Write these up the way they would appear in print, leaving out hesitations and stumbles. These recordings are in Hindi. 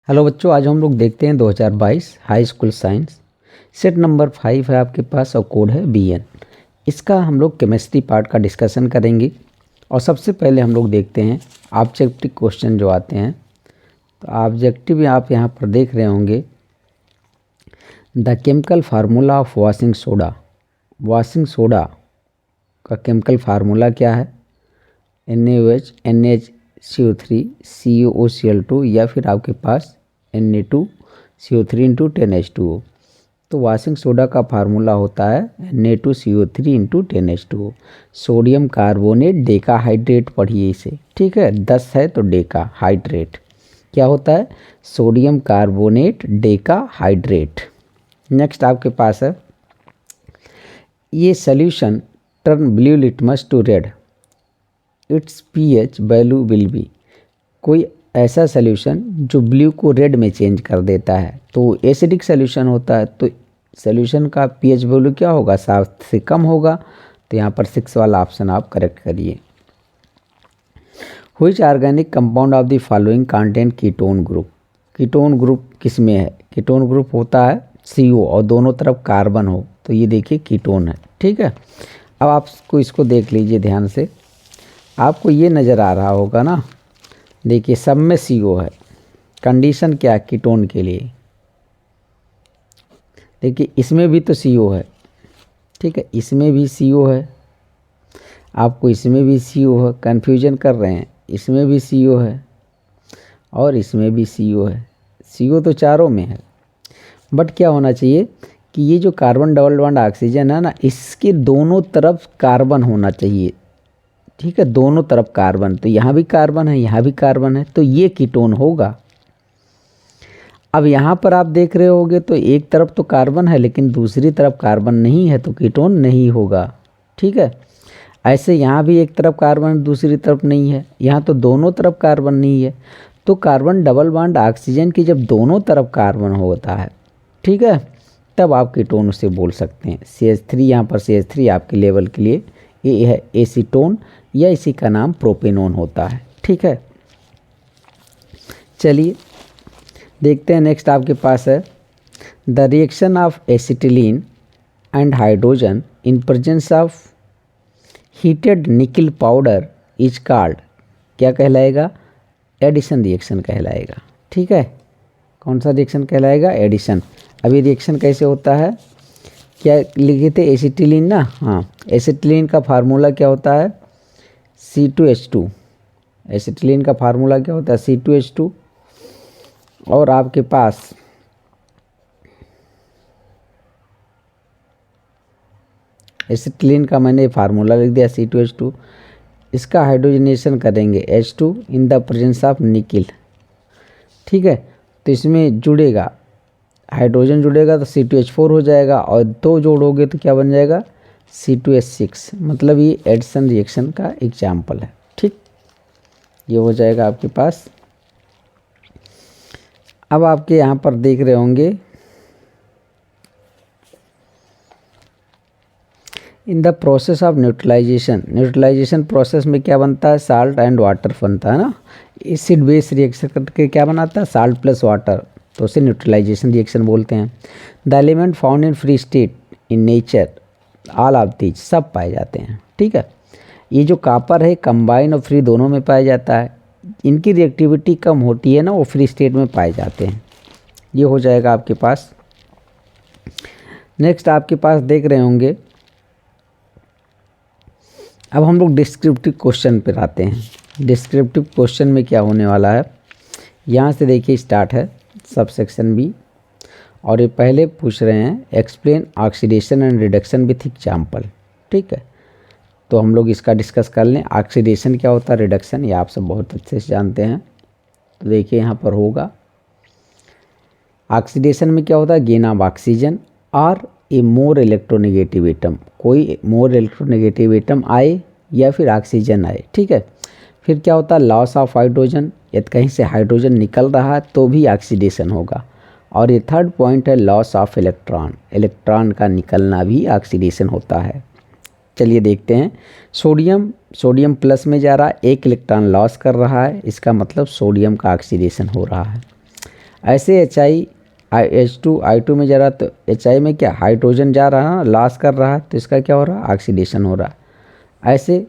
हेलो बच्चों, आज हम लोग देखते हैं 2022 high school science set number 5 है आपके पास और कोड है BN। इसका हम लोग केमिस्ट्री पार्ट का डिस्कशन करेंगे। और सबसे पहले हम लोग देखते हैं ऑब्जेक्टिव क्वेश्चन जो आते हैं। तो ऑब्जेक्टिव आप यहाँ पर देख रहे होंगे, the chemical formula of washing soda. Washing soda का केमिकल फार्मूला क्या है? NaOH NaCO3 CuOCl2 या फिर आपके पास Na2CO3 इंटू 10H2O। तो वॉशिंग सोडा का फार्मूला होता है Na2CO3 into 10H2O। Sodium carbonate decahydrate पढ़िए इसे, ठीक है। 10 है तो डेकाहाइड्रेट क्या होता है? Sodium carbonate decahydrate. नेक्स्ट आपके पास है, ये solution turn blue litmus to red, it's pH value will be. कोई ऐसा सोल्यूशन जो ब्लू को रेड में चेंज कर देता है तो एसिडिक सोल्यूशन होता है। तो सोल्यूशन का pH वैल्यू क्या होगा? 7 से कम होगा। तो यहाँ पर 6 वाला ऑप्शन आप करेक्ट करिए। Which organic compound of the following content ketone group. Ketone group किस में है? कीटोन ग्रुप होता है CO और दोनों तरफ कार्बन हो तो ये देखिए कीटोन है, ठीक है। अब आपको इसको देख लीजिए ध्यान से, आपको ये नज़र आ रहा होगा ना, देखिए सब में CO है। कंडीशन क्या है कीटोन के लिए? देखिए इसमें भी तो CO है, ठीक है, इसमें भी CO है, आपको इसमें भी CO है, कन्फ्यूजन कर रहे हैं। इसमें भी CO है और इसमें भी CO है। CO तो चारों में है, बट क्या होना चाहिए कि ये जो कार्बन डबल बॉन्ड ऑक्सीजन है ना, इसके दोनों तरफ कार्बन होना चाहिए, ठीक है, दोनों तरफ कार्बन। तो यहाँ भी कार्बन है, यहाँ भी कार्बन है, तो ये कीटोन होगा। अब यहाँ पर आप देख रहे होगे तो एक तरफ तो कार्बन है लेकिन दूसरी तरफ कार्बन नहीं है, तो कीटोन नहीं होगा, ठीक है। ऐसे यहाँ भी एक तरफ कार्बन दूसरी तरफ नहीं है, यहाँ तो दोनों तरफ कार्बन नहीं है। तो कार्बन डबल बॉन्ड ऑक्सीजन की जब दोनों तरफ कार्बन होता है, ठीक है, तब आप कीटोन उसे बोल सकते हैं। CH3, यहाँ पर CH3 आपके लेवल के लिए ये है एसीटोन या इसी का नाम प्रोपेनोन होता है, ठीक है। चलिए देखते हैं नेक्स्ट आपके पास है, the reaction of acetylene and hydrogen in presence of heated निकल पाउडर इज कॉल्ड। क्या कहलाएगा? एडिशन रिएक्शन कहलाएगा, ठीक है। कौन सा रिएक्शन कहलाएगा? एडिशन। अभी रिएक्शन कैसे होता है, क्या लिखे थे? एसिटिलीन ना, हाँ। एसिटिलीन का फार्मूला क्या होता है? C2H2। एसिटिलीन का फार्मूला क्या होता है? C2H2। और आपके पास एसिटिलीन का मैंने फार्मूला लिख दिया C2H2। इसका हाइड्रोजनेशन करेंगे H2 in the presence of nickel, ठीक है। तो इसमें जुड़ेगा हाइड्रोजन, जुड़ेगा तो C2H4 हो जाएगा, और 2 जोड़ोगे तो क्या बन जाएगा? C2H6। मतलब ये एडिशन रिएक्शन का एग्जाम्पल है, ठीक। ये हो जाएगा आपके पास। अब आपके यहाँ पर देख रहे होंगे, in the process of neutralisation. Neutralisation process में क्या बनता है? साल्ट एंड वाटर बनता है ना। एसिड बेस रिएक्शन करके क्या बनाता है? साल्ट प्लस वाटर, तो उसे न्यूट्रलाइजेशन रिएक्शन बोलते हैं। The element found in free state in nature, all of these, सब पाए जाते हैं, ठीक है। ये जो कॉपर है कंबाइन और फ्री दोनों में पाया जाता है। इनकी रिएक्टिविटी कम होती है ना, वो फ्री स्टेट में पाए जाते हैं। ये हो जाएगा आपके पास। नेक्स्ट आपके पास देख रहे होंगे, अब हम लोग डिस्क्रिप्टिव क्वेश्चन पर आते हैं। डिस्क्रिप्टिव क्वेश्चन में क्या होने वाला है, यहाँ से देखिए स्टार्ट है सब सेक्शन B, और ये पहले पूछ रहे हैं explain oxidation and reduction with example, ठीक है। तो हम लोग इसका डिस्कस कर लें। ऑक्सीडेशन क्या होता है, रिडक्शन, ये आप सब बहुत अच्छे से जानते हैं। तो देखिए यहाँ पर होगा, ऑक्सीडेशन में क्या होता है? गेन ऑफ ऑक्सीजन और ए मोर इलेक्ट्रोनेगेटिव एटम, कोई मोर इलेक्ट्रोनेगेटिव एटम आए या फिर ऑक्सीजन आए, ठीक है। फिर क्या होता है? लॉस ऑफ हाइड्रोजन, यदि कहीं से हाइड्रोजन निकल रहा है तो भी ऑक्सीडेशन होगा। और ये थर्ड पॉइंट है लॉस ऑफ इलेक्ट्रॉन, इलेक्ट्रॉन का निकलना भी ऑक्सीडेशन होता है। चलिए देखते हैं, सोडियम प्लस में जा रहा है, 1 इलेक्ट्रॉन लॉस कर रहा है, इसका मतलब सोडियम का ऑक्सीडेशन हो रहा है। ऐसे H2 में जा रहा तो HI में क्या हाइड्रोजन जा रहा है, लॉस कर रहा है, तो इसका क्या हो रहा है, ऑक्सीडेशन हो रहा है। ऐसे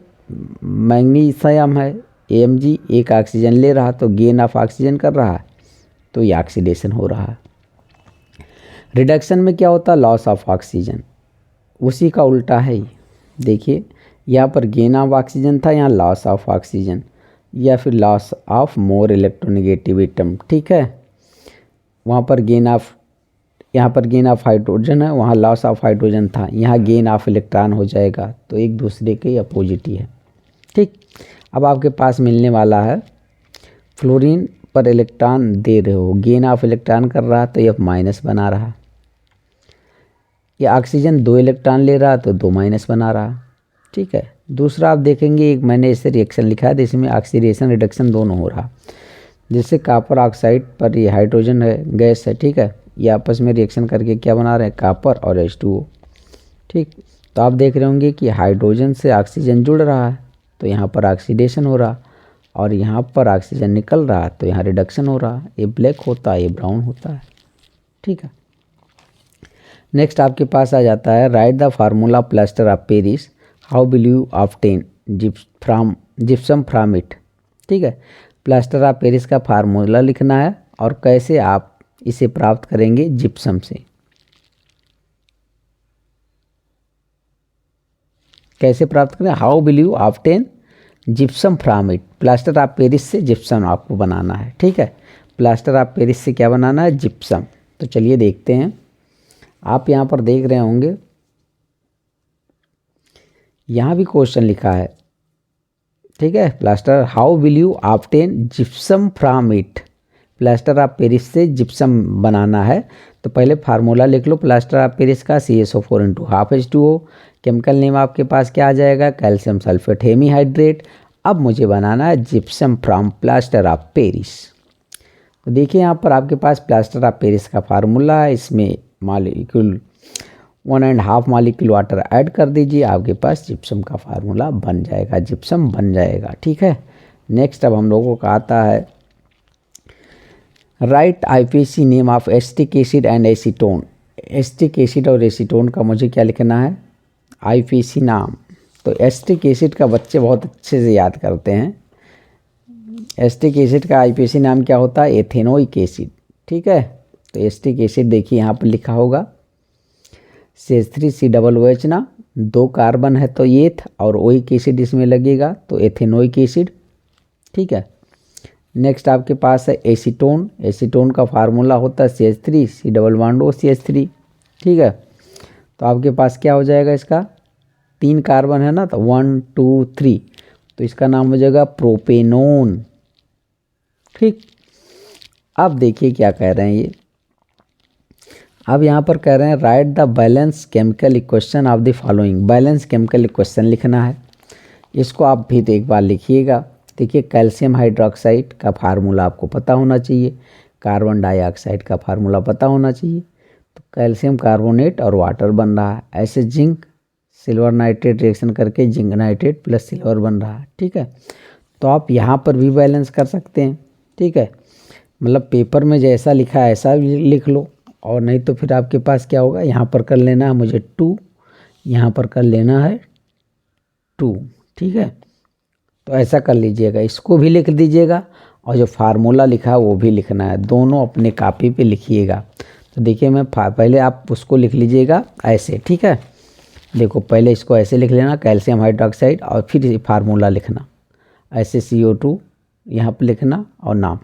मैग्नीशियम है Ag, एक ऑक्सीजन ले रहा तो गेन ऑफ ऑक्सीजन कर रहा है, तो ये ऑक्सीडेशन हो रहा है। रिडक्शन में क्या होता है, लॉस ऑफ ऑक्सीजन, उसी का उल्टा है ये। देखिए यहाँ पर गेन ऑफ ऑक्सीजन था, यहाँ लॉस ऑफ ऑक्सीजन, या फिर loss of more electronegative atom, ठीक है। वहाँ पर गेन ऑफ, यहाँ पर गेन ऑफ हाइड्रोजन है, वहाँ लॉस ऑफ हाइड्रोजन था, यहाँ गेन ऑफ इलेक्ट्रॉन हो जाएगा, तो एक दूसरे के अपोजिट ही है, ठीक। अब आपके पास मिलने वाला है फ्लोरीन पर इलेक्ट्रॉन दे रहे हो, गेन ऑफ इलेक्ट्रॉन कर रहा तो ये माइनस बना रहा, या ऑक्सीजन 2 इलेक्ट्रॉन ले रहा तो 2 माइनस बना रहा, ठीक है। दूसरा आप देखेंगे एक मैंने ऐसे रिएक्शन लिखा है जिसमें ऑक्सीडेशन रिडक्शन दोनों हो रहा, जैसे कॉपर ऑक्साइड पर ये हाइड्रोजन है, गैस है, ठीक है, ये आपस में रिएक्शन करके क्या बना रहे हैं, कॉपर और H2O, ठीक। तो आप देख रहे होंगे कि हाइड्रोजन से ऑक्सीजन जुड़ रहा है तो यहाँ पर ऑक्सीडेशन हो रहा, और यहाँ पर ऑक्सीजन निकल रहा तो यहाँ रिडक्शन हो रहा, ये ब्लैक होता है, ये ब्राउन होता है, ठीक है। नेक्स्ट आपके पास आ जाता है right the formula plaster of Paris, how will you obtain gypsum from it, ठीक है। प्लास्टर ऑफ पेरिस का फार्मूला लिखना है और कैसे आप इसे प्राप्त करेंगे जिप्सम से, कैसे प्राप्त करें, how will you obtain gypsum from it, plaster of Paris से जिप्सम आपको बनाना है, ठीक है। प्लास्टर ऑफ पेरिस से क्या बनाना है, जिप्सम। तो चलिए देखते हैं, आप यहाँ पर देख रहे होंगे यहाँ भी क्वेश्चन लिखा है, ठीक है। Plaster how will you obtain gypsum from it, plaster of Paris से जिप्सम बनाना है, तो पहले फार्मूला लिख लो प्लास्टर ऑफ पेरिस का, CaSO4 × half H2O, chemical name आपके पास क्या आ जाएगा, कैल्शियम सल्फेट हेमीहाइड्रेट। अब मुझे बनाना है gypsum from plaster of Paris. तो देखिए यहाँ पर आपके पास प्लास्टर ऑफ पेरिस का फार्मूला है, इसमें मॉलिक्यूल 1.5 मॉलिक्यूल वाटर ऐड कर दीजिए, आपके पास जिप्सम का फार्मूला बन जाएगा, जिप्सम बन जाएगा, ठीक है। नेक्स्ट अब हम लोगों का आता है right IPAC name of acetic acid and acetone. Acetic acid और एसीटोन का मुझे क्या लिखना है, IPAC नाम। तो एसिटिक एसिड का बच्चे बहुत अच्छे से याद करते हैं, एसिटिक एसिड का IPAC नाम क्या होता है, एथेनोइक एसिड, ठीक है। तो एसिटिक एसिड देखिए यहाँ पर लिखा होगा CH3COOH ना, 2 कार्बन है तो एथ और ओइक एसिड इसमें लगेगा तो एथेनोइक एसिड, ठीक है। नेक्स्ट आपके पास है एसीटोन, एसीटोन का फार्मूला होता है CH3COCH3, ठीक है। तो आपके पास क्या हो जाएगा, इसका 3 कार्बन है ना, तो 1 2 3, तो इसका नाम हो जाएगा प्रोपेनोन, ठीक। अब देखिए क्या कह रहे हैं ये, अब यहाँ पर कह रहे हैं right the balance chemical equation of the following, balance chemical equation लिखना है, इसको आप भी एक बार लिखिएगा। देखिए कैल्शियम हाइड्रोक्साइड का फार्मूला आपको पता होना चाहिए, कार्बन डाइऑक्साइड का फार्मूला पता होना चाहिए, तो कैल्शियम कार्बोनेट और वाटर बन रहा है। ऐसे जिंक सिल्वर नाइट्रेट रिएक्शन करके जिंक नाइट्रेट प्लस सिल्वर बन रहा है, ठीक है। तो आप यहाँ पर भी बैलेंस कर सकते हैं, ठीक है, मतलब पेपर में जैसा लिखा है ऐसा भी लिख लो, और नहीं तो फिर आपके पास क्या होगा, यहाँ पर कर लेना है मुझे 2, यहाँ पर कर लेना है 2, ठीक है। तो ऐसा कर लीजिएगा, इसको भी लिख दीजिएगा और जो फार्मूला लिखा है वो भी लिखना है, दोनों अपने कॉपी पे लिखिएगा। तो देखिए मैं पहले आप उसको लिख लीजिएगा ऐसे, ठीक है। देखो पहले इसको ऐसे लिख लेना कैल्शियम हाइड्रोक्साइड, और फिर फार्मूला लिखना ऐसे CO2 यहाँ पर लिखना और नाम।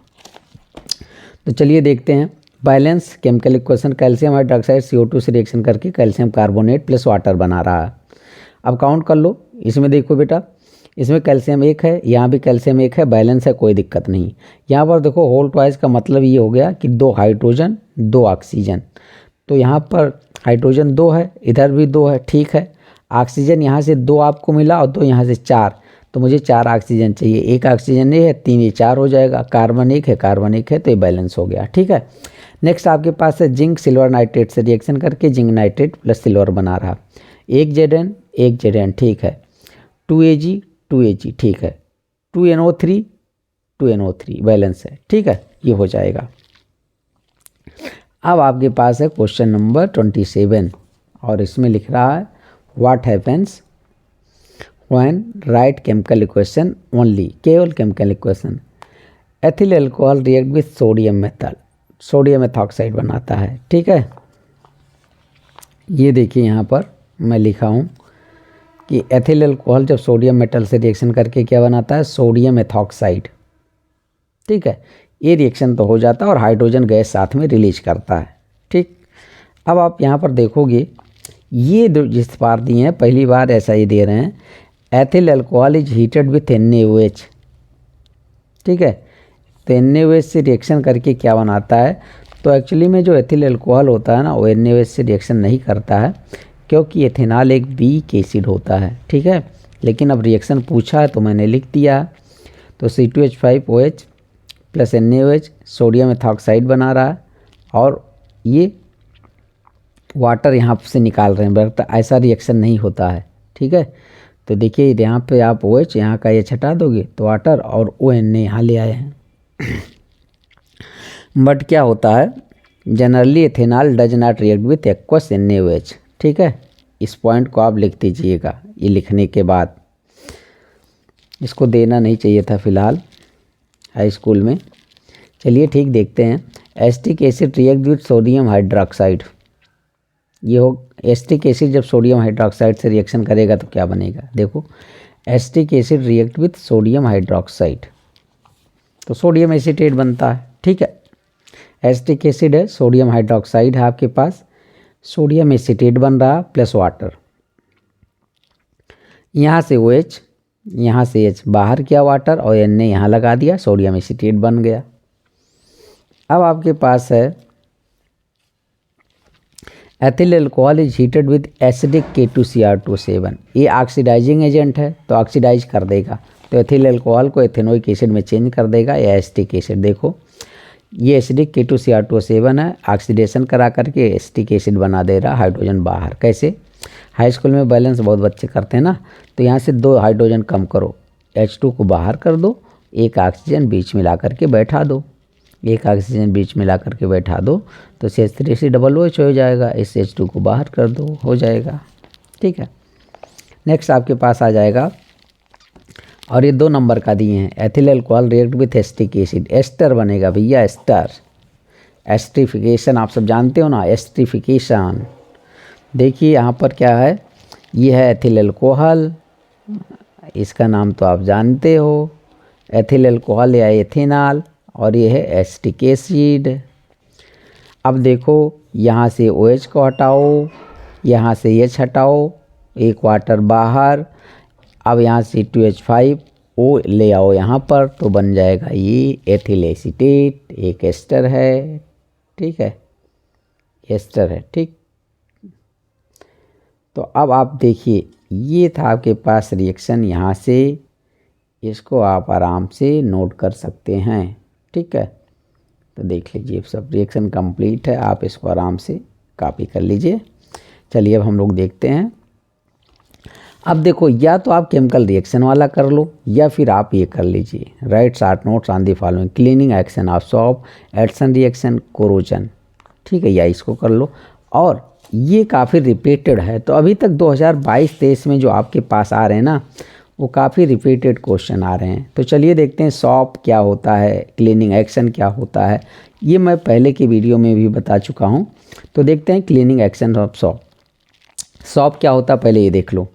तो चलिए देखते हैं balance chemical equation, calcium hydroxide CO2 से रिएक्शन करके कैल्शियम कार्बोनेट प्लस वाटर बना रहा है। अब काउंट कर लो, इसमें देखो बेटा, इसमें कैल्शियम 1 है, यहाँ भी कैल्शियम 1 है, बैलेंस है, कोई दिक्कत नहीं। यहाँ पर देखो होल ट्वाइस का मतलब ये हो गया कि 2 हाइड्रोजन 2 ऑक्सीजन, तो यहाँ पर हाइड्रोजन 2 है, इधर भी 2 है, ठीक है। ऑक्सीजन यहाँ से 2 आपको मिला और 2 यहाँ से 4, तो मुझे 4 ऑक्सीजन चाहिए, 1 ऑक्सीजन ये है, 3 ये 4 हो जाएगा, कार्बन 1 है, कार्बन 1 है, तो ये बैलेंस हो गया, ठीक है। नेक्स्ट आपके पास है जिंक सिल्वर नाइट्रेट से रिएक्शन करके जिंक नाइट्रेट प्लस सिल्वर बना रहा, 1 Zn, ठीक है, 2 Ag 2 Ag, ठीक है, 2 NO3 बैलेंस है, ठीक है, ये हो जाएगा। अब आपके पास है क्वेश्चन नंबर 27 और इसमें लिख रहा है what happens when write chemical equation only, केवल chemical equation, ethyl alcohol react with sodium metal, sodium methoxide बनाता है। ठीक है, ये देखिए यहाँ पर मैं लिखा हूँ कि एथिल अल्कोहल जब सोडियम मेटल से रिएक्शन करके क्या बनाता है, सोडियम मेथॉक्साइड। ठीक है, ये रिएक्शन तो हो जाता है और हाइड्रोजन गैस साथ में रिलीज करता है। ठीक, अब आप यहाँ पर देखोगे ये जिस बार दिए हैं पहली बार ऐसा ही दे रहे हैं, ethyl alcohol is heated with NaOH। ठीक है, तो NaOH से रिएक्शन करके क्या बनाता है, तो एक्चुअली में जो एथिल अल्कोहल होता है ना वो NaOH से रिएक्शन नहीं करता है क्योंकि एथेनॉल एक वीक एसिड होता है। ठीक है, लेकिन अब रिएक्शन पूछा है तो मैंने लिख दिया। तो C2H5OH plus NaOH sodium methoxide बना रहा है और ये वाटर यहाँ से निकाल रहे हैं, बट ऐसा रिएक्शन नहीं होता है। ठीक है, तो देखिए यहाँ पे आप OH यहाँ का ये हटा दोगे तो वाटर और ONA यहाँ ले आए हैं। बट क्या होता है, generally ethanol does not react with aqueous NaOH। ठीक है, इस पॉइंट को आप लिख दीजिएगा, ये लिखने के बाद इसको देना नहीं चाहिए था फिलहाल हाई स्कूल में। चलिए ठीक, देखते हैं। Acetic acid react with sodium hydroxide, ये हो एसिटिक एसिड जब सोडियम हाइड्रोक्साइड से रिएक्शन करेगा तो क्या बनेगा, देखो acetic acid react with sodium hydroxide तो सोडियम एसीटेट बनता है। ठीक है, एसिटिक एसिड है, सोडियम हाइड्रोक्साइड है आपके पास, सोडियम एसीटेट बन रहा प्लस वाटर, यहाँ से OH यहाँ से H बाहर किया वाटर और Na यहाँ लगा दिया, सोडियम एसीटेट बन गया। अब आपके पास है ethyl alcohol is heated with acidic K2Cr2O7, ये ऑक्सीडाइजिंग एजेंट है तो ऑक्सीडाइज कर देगा, तो एथिल अल्कोहल को एथेनोइक एसिड में चेंज कर देगा या एसिटिक एसिड। देखो ये एसिडिक K2Cr2O7 है, ऑक्सीडेशन करा करके एसिटिक एसिड बना दे रहा, हाइड्रोजन बाहर। कैसे, हाई स्कूल में बैलेंस बहुत बच्चे करते हैं ना, तो यहाँ से 2 हाइड्रोजन कम करो, H2 को बाहर कर दो, एक ऑक्सीजन बीच में ला करके बैठा दो, एक ऑक्सीजन बीच में ला करके बैठा दो तो CH3COOH हो जाएगा, इस H2 को बाहर कर दो, हो जाएगा। ठीक है, नेक्स्ट आपके पास आ जाएगा और ये 2 नंबर का दिए हैं, ethyl alcohol react with acetic acid, ester बनेगा भैया, एस्टर, एस्ट्रिफिकेशन आप सब जानते हो ना, एस्ट्रिफिकेशन। देखिए यहाँ पर क्या है, ये है एथिल अल्कोहल, इसका नाम तो आप जानते हो, एथिल अल्कोहल या एथेनॉल, और ये है एसिटिक एसिड। अब देखो यहाँ से OH को हटाओ, यहाँ से H हटाओ, एक वाटर बाहर, अब यहाँ से C2H5O ले आओ यहाँ पर तो बन जाएगा ये एथिल एसीटेट, एक एस्टर है। ठीक है, एस्टर है। ठीक, तो अब आप देखिए ये था आपके पास रिएक्शन, यहाँ से इसको आप आराम से नोट कर सकते हैं। ठीक है, तो देख लीजिए सब रिएक्शन कंप्लीट है, आप इसको आराम से कॉपी कर लीजिए। चलिए अब हम लोग देखते हैं। अब देखो या तो आप केमिकल रिएक्शन वाला कर लो या फिर आप ये कर लीजिए, write short notes on the following, cleaning action of soap, addition reaction, corrosion. ठीक है, या इसको कर लो, और ये काफ़ी रिपीटेड है, तो अभी तक 2022-23 में जो आपके पास आ रहे हैं ना वो काफ़ी रिपीटेड क्वेश्चन आ रहे हैं। तो चलिए देखते हैं सॉप क्या होता है, क्लीनिंग एक्शन क्या होता है, ये मैं पहले की वीडियो में भी बता चुका हूँ। तो देखते हैं cleaning action of shop. Shop क्या होता है पहले ये देख लो।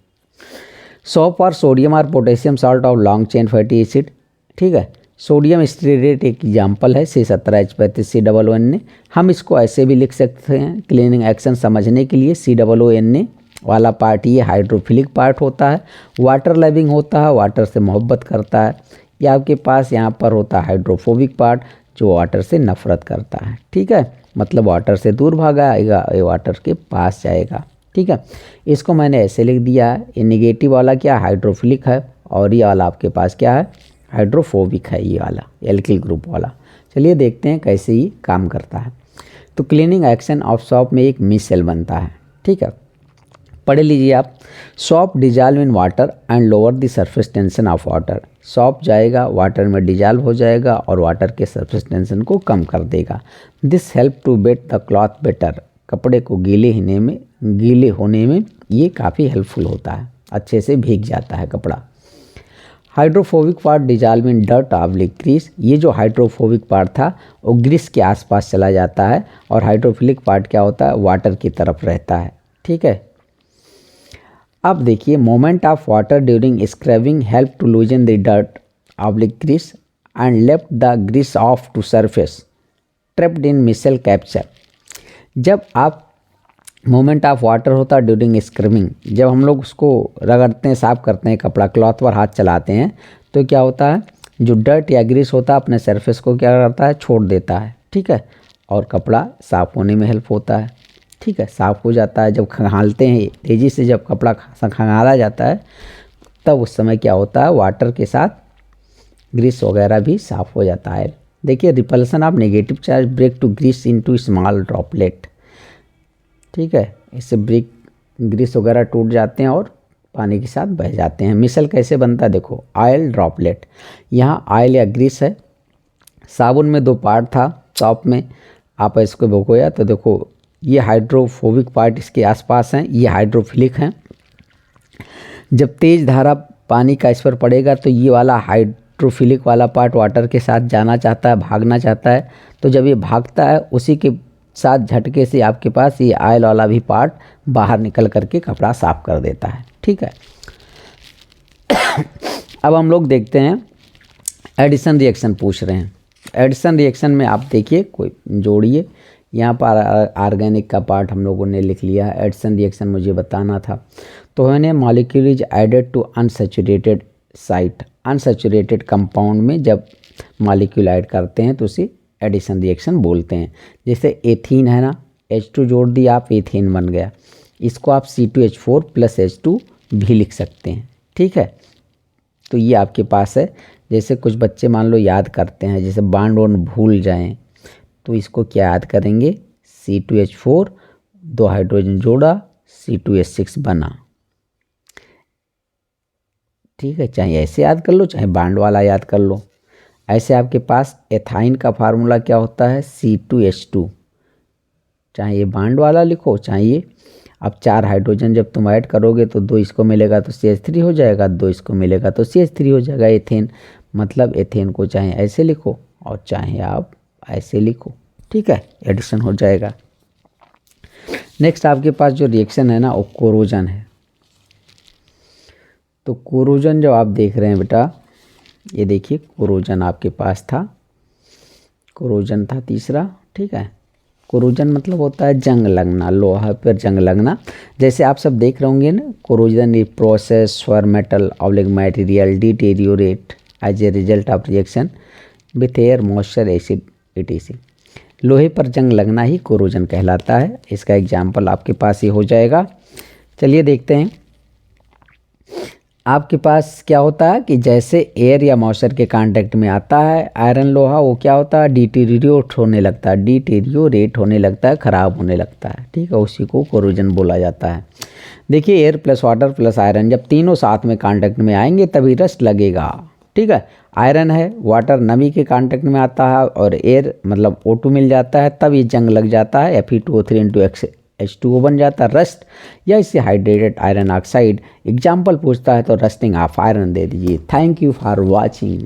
सॉप और सोडियम और potassium salt of long chain fatty acid. ठीक है, सोडियम स्टीरेट एक एग्जाम्पल है, C17H35COONA। हम इसको ऐसे भी लिख सकते हैं क्लीनिंग एक्शन समझने के लिए, COONA वाला पार्ट ये हाइड्रोफिलिक पार्ट होता है, वाटर लविंग होता है, वाटर से मोहब्बत करता है। या आपके पास यहाँ पर होता है हाइड्रोफोबिक पार्ट जो वाटर से नफरत करता है। ठीक है, मतलब वाटर से दूर भागाएगा, ये वाटर के पास जाएगा। ठीक है, इसको मैंने ऐसे लिख दिया है। ये निगेटिव वाला क्या हाइड्रोफिलिक है और ये वाला आपके पास क्या है हाइड्रोफोबिक है, ये वाला एल्किल ग्रुप वाला। चलिए देखते हैं कैसे ये काम करता है। तो क्लीनिंग एक्शन ऑफ सॉप में एक मिसेल बनता है। ठीक है, पढ़ लीजिए आप। Shop dissolve in water and lower the surface tension of water. Shop जाएगा वाटर में डिजॉल्व हो जाएगा और वाटर के सरफेस टेंशन को कम कर देगा। This help to wet the cloth better. कपड़े को गीले होने में ये काफ़ी हेल्पफुल होता है, अच्छे से भीग जाता है कपड़ा। Hydrophobic part dissolve in dirt oblique grease. ये जो हाइड्रोफोबिक पार्ट था वो ग्रीस के आसपास चला जाता है और हाइड्रोफिलिक पार्ट क्या होता है, वाटर की तरफ रहता है। ठीक है, अब देखिए moment of water during scrubbing help to loosen the dirt oblique grease and left the grease off to surface trapped in micelle capture. जब आप मोमेंट ऑफ वाटर होता है ड्यूरिंग स्क्रबिंग, जब हम लोग उसको रगड़ते हैं, साफ करते हैं, कपड़ा क्लॉथ पर हाथ चलाते हैं, तो क्या होता है, जो डर्ट या ग्रीस होता है अपने सरफेस को क्या करता है, छोड़ देता है। ठीक है, और कपड़ा साफ़ होने में हेल्प होता है। ठीक है, साफ़ हो जाता है। जब खंगालते हैं तेज़ी से, जब कपड़ा खंगाला जाता है तब उस समय क्या होता है, वाटर के साथ ग्रीस वगैरह भी साफ़ हो जाता है। देखिए repulsion of negative charge break to grease into small droplet. ठीक है, इससे ग्रीस वगैरह टूट जाते हैं और पानी के साथ बह जाते हैं। मिसल कैसे बनता है, देखो ऑयल ड्रॉपलेट। यहाँ ऑयल या ग्रीस है, साबुन में 2 पार्ट था, टॉप में आप इसको भिगोया तो देखो ये हाइड्रोफोबिक पार्ट इसके आसपास हैं, ये हाइड्रोफिलिक हैं। जब तेज़ धारा पानी का इस पर पड़ेगा तो ये वाला हाइड्रोफिलिक वाला पार्ट वाटर के साथ जाना चाहता है, भागना चाहता है। तो जब ये भागता है उसी के साथ झटके से आपके पास ये ऑयल वाला भी पार्ट बाहर निकल करके कपड़ा साफ कर देता है। ठीक है, अब हम लोग देखते हैं एडिशन रिएक्शन पूछ रहे हैं। एडिशन रिएक्शन में आप देखिए कोई जोड़िए, यहाँ पर ऑर्गेनिक का पार्ट हम लोगों ने लिख लिया है। एडिशन रिएक्शन मुझे बताना था, तो मैंने molecule is added to unsaturated site. Unsaturated compound में जब मॉलिक्यूल ऐड करते हैं तो उसे एडिशन रिएक्शन बोलते हैं। जैसे एथीन है ना, H2 जोड़ दिया आप, एथीन बन गया। इसको आप C2H4 + H2 भी लिख सकते हैं। ठीक है, तो ये आपके पास है। जैसे कुछ बच्चे मान लो याद करते हैं, जैसे बॉन्ड वॉन्ड भूल जाएं तो इसको क्या याद करेंगे, C2H4 2 हाइड्रोजन जोड़ा C2H6 बना। ठीक है, चाहे ऐसे याद कर लो चाहे बॉन्ड वाला याद कर लो। ऐसे आपके पास एथाइन का फार्मूला क्या होता है, C2H2, चाहे ये बॉन्ड वाला लिखो चाहे ये। अब 4 हाइड्रोजन जब तुम ऐड करोगे तो 2 इसको मिलेगा तो CH3 हो जाएगा, 2 इसको मिलेगा तो CH3 हो जाएगा, एथेन। मतलब एथेन को चाहे ऐसे लिखो और चाहे आप ऐसे लिखो। ठीक है, एडिशन हो जाएगा। नेक्स्ट आपके पास जो रिएक्शन है ना वो कोरोजन है। तो कोरोजन जो आप देख रहे हैं बेटा, ये देखिए कोरोजन आपके पास था, कोरोजन था तीसरा। ठीक है, कोरोजन मतलब होता है जंग लगना, लोहा पर जंग लगना। जैसे आप सब देख रहे होंगे ना, corrosion is process for metal oblique material deteriorate as a result of reaction with air moisture acid etc। लोहे पर जंग लगना ही कोरोजन कहलाता है। इसका एग्जाम्पल आपके पास ये हो जाएगा। चलिए देखते हैं। आपके पास क्या होता है कि जैसे एयर या मॉइस्चर के कांटेक्ट में आता है आयरन लोहा, वो क्या होता है, डिटेरियोरेट होने लगता है, ख़राब होने लगता है। ठीक है, उसी को कोरोजन बोला जाता है। देखिए air plus water plus iron जब तीनों साथ में कांटेक्ट में आएंगे तभी रस्ट लगेगा। ठीक है, आयरन है, वाटर नमी के कांटेक्ट में आता है और एयर मतलब O2 मिल जाता है, तब ये जंग लग जाता है, Fe2O3 H2O बन जाता है, रस्ट या इससे हाइड्रेटेड आयरन ऑक्साइड। एग्जाम्पल पूछता है तो रस्टिंग ऑफ आयरन दे दीजिए। Thank you for watching.